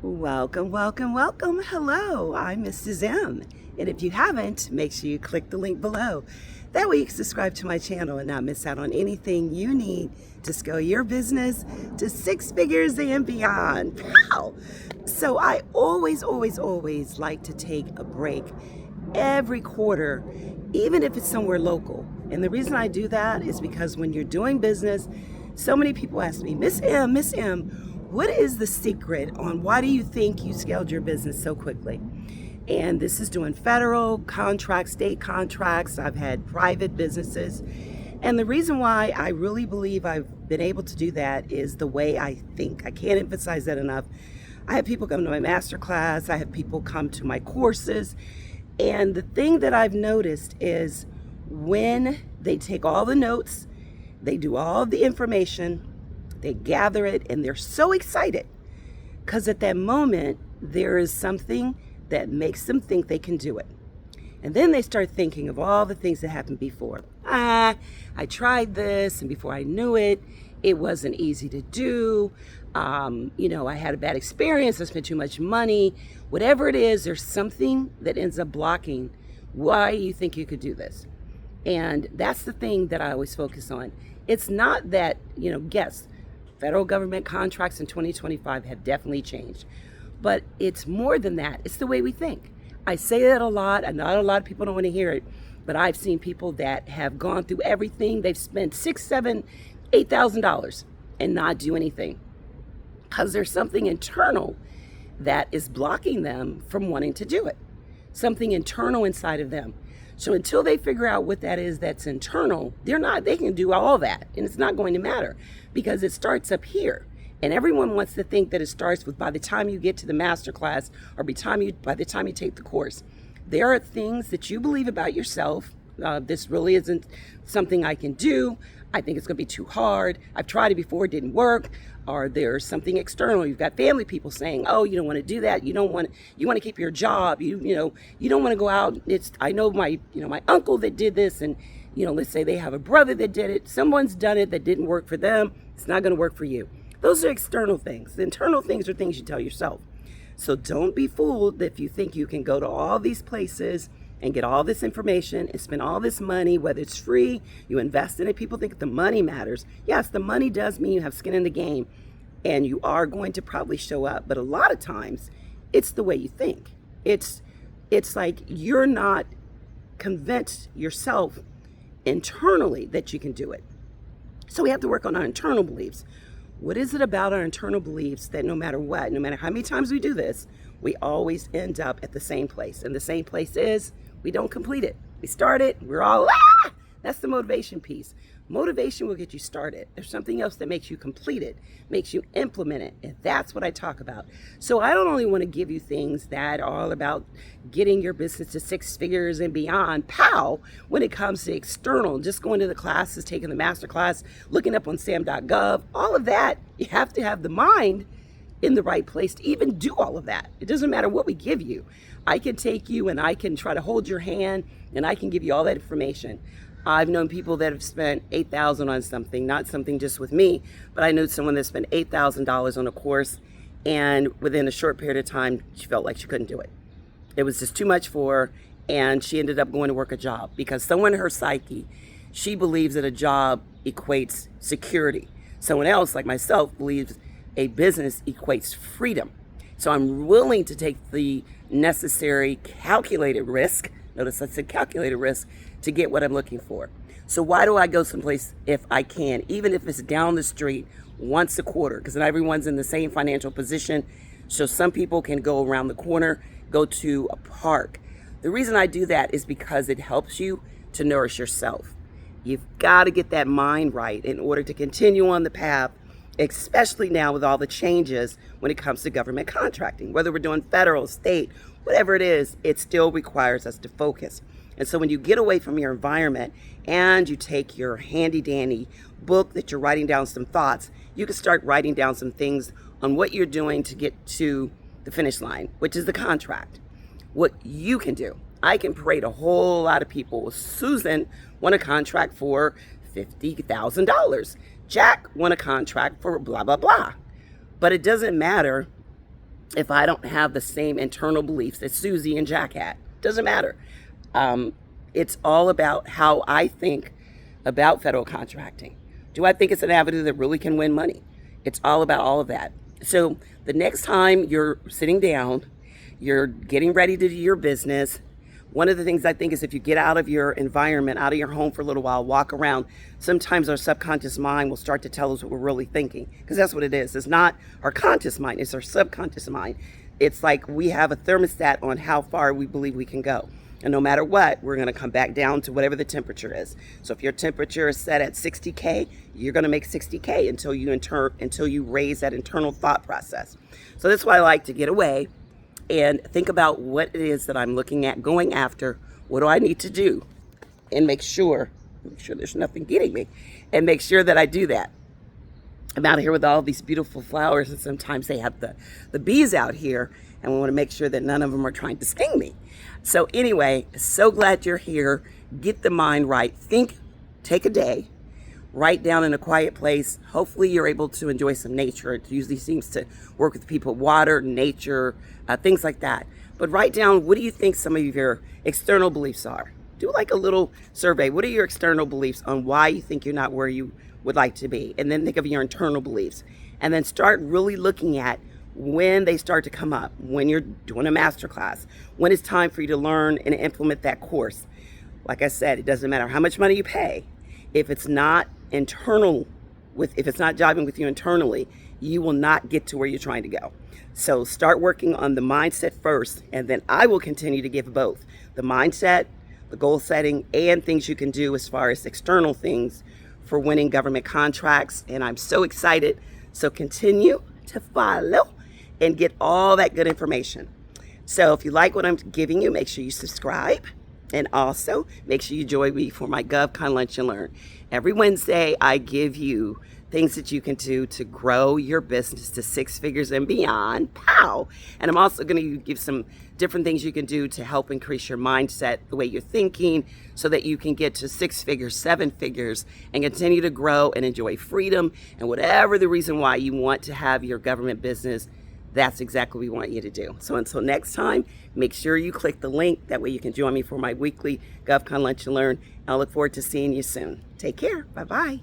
Welcome, welcome, welcome. Hello, I'm Mrs. M. And if you haven't, make sure you click the link below. That way you can subscribe to my channel and not miss out on anything you need to scale your business to six figures and beyond. Wow! So I always like to take a break every quarter, even if it's somewhere local. And the reason I do that is because when you're doing business, so many people ask me, Miss M, what is the secret on why do you think you scaled your business so quickly? And this is doing federal contracts, state contracts. I've had private businesses. And the reason why I really believe I've been able to do that is the way I think. I can't emphasize that enough. I have people come to my Masterclass. I have people come to my courses. And the thing that I've noticed is when they take all the notes, they do all the information, they gather it, and they're so excited because at that moment there is something that makes them think they can do it. And then they start thinking of all the things that happened before. I tried this, and before I knew it, it wasn't easy to do. I had a bad experience. I spent too much money. Whatever it is, there's something that ends up blocking why you think you could do this. And that's the thing that I always focus on. It's not that, yes, federal government contracts in 2025 have definitely changed. But it's more than that. It's the way we think. I say that a lot. I know a lot of people don't want to hear it, but I've seen people that have gone through everything. They've spent $6,000, $7,000, $8,000 and not do anything because there's something internal that is blocking them from wanting to do it. Something internal inside of them. So until they figure out what that is that's internal, they can do all that and it's not going to matter because it starts up here. And everyone wants to think that it starts with by the time you get to the masterclass or by the time you take the course. There are things that you believe about yourself. This really isn't something I can do. I think it's going to be too hard. I've tried it before, it didn't work. Or there's something external. You've got family people saying, "Oh, you don't want to do that. You want to keep your job. You don't want to go out." I know my uncle that did this, and let's say they have a brother that did it. Someone's done it that didn't work for them. It's not going to work for you. Those are external things. The internal things are things you tell yourself. So don't be fooled if you think you can go to all these places and get all this information and spend all this money, whether it's free, you invest in it. People think the money matters. Yes, the money does mean you have skin in the game and you are going to probably show up. But a lot of times it's the way you think. It's like you're not convinced yourself internally that you can do it. So we have to work on our internal beliefs. What is it about our internal beliefs that no matter what, no matter how many times we do this, we always end up at the same place? And the same place is we don't complete it. We start it, we're all, That's the motivation piece. Motivation will get you started. There's something else that makes you complete it, makes you implement it. And that's what I talk about. So I don't only want to give you things that are all about getting your business to six figures and beyond, when it comes to external, just going to the classes, taking the master class, looking up on sam.gov, all of that. You have to have the mind in the right place to even do all of that. It doesn't matter what we give you. I can take you and I can try to hold your hand and I can give you all that information. I've known people that have spent $8,000 on something, not something just with me, but I know someone that spent $8,000 on a course and within a short period of time, she felt like she couldn't do it. It was just too much for her and she ended up going to work a job because someone in her psyche, she believes that a job equates security. Someone else, like myself, believes a business equates freedom. So I'm willing to take the necessary calculated risk, notice I said calculated risk, to get what I'm looking for. So why do I go someplace if I can, even if it's down the street once a quarter? Because not everyone's in the same financial position. So some people can go around the corner, go to a park. The reason I do that is because it helps you to nourish yourself. You've got to get that mind right in order to continue on the path, especially now with all the changes when it comes to government contracting. Whether we're doing federal, state, whatever it is, it still requires us to focus. And so when you get away from your environment and you take your handy dandy book that you're writing down some thoughts, you can start writing down some things on what you're doing to get to the finish line, which is the contract. What you can do. I can parade a whole lot of people. Susan won a contract for $50,000. Jack won a contract for blah, blah, blah. But it doesn't matter if I don't have the same internal beliefs that Susie and Jack had. Doesn't matter. It's all about how I think about federal contracting. Do I think it's an avenue that really can win money? It's all about all of that. So the next time you're sitting down, you're getting ready to do your business, one of the things I think is if you get out of your environment, out of your home for a little while, walk around, sometimes our subconscious mind will start to tell us what we're really thinking. Because that's what it is. It's not our conscious mind, it's our subconscious mind. It's like we have a thermostat on how far we believe we can go. And no matter what, we're going to come back down to whatever the temperature is. So if your temperature is set at 60K, you're going to make 60K until you raise that internal thought process. So that's why I like to get away and think about what it is that I'm looking at, going after. What do I need to do? And make sure there's nothing getting me, and make sure that I do that. I'm out here with all these beautiful flowers, and sometimes they have the bees out here, and we want to make sure that none of them are trying to sting me. So anyway, so glad you're here. Get the mind right. Think, take a day, write down in a quiet place. Hopefully you're able to enjoy some nature. It usually seems to work with people, water, nature, things like that. But write down, what do you think some of your external beliefs are? Do like a little survey. What are your external beliefs on why you think you're not where you would like to be? And then think of your internal beliefs. And then start really looking at when they start to come up, when you're doing a masterclass, when it's time for you to learn and implement that course. Like I said, it doesn't matter how much money you pay. If it's not internal, if it's not jiving with you internally, you will not get to where you're trying to go. So start working on the mindset first, and then I will continue to give both the mindset, the goal setting, and things you can do as far as external things for winning government contracts. And I'm so excited. So continue to follow and get all that good information. So if you like what I'm giving you, make sure you subscribe. And also make sure you join me for my GovCon Lunch and Learn. Every Wednesday, I give you things that you can do to grow your business to 6 figures and beyond. Pow! And I'm also going to give some different things you can do to help increase your mindset, the way you're thinking, so that you can get to 6 figures, 7 figures, and continue to grow and enjoy freedom. And whatever the reason why you want to have your government business, that's exactly what we want you to do. So until next time, make sure you click the link. That way you can join me for my weekly GovCon Lunch and Learn. I look forward to seeing you soon. Take care. Bye-bye.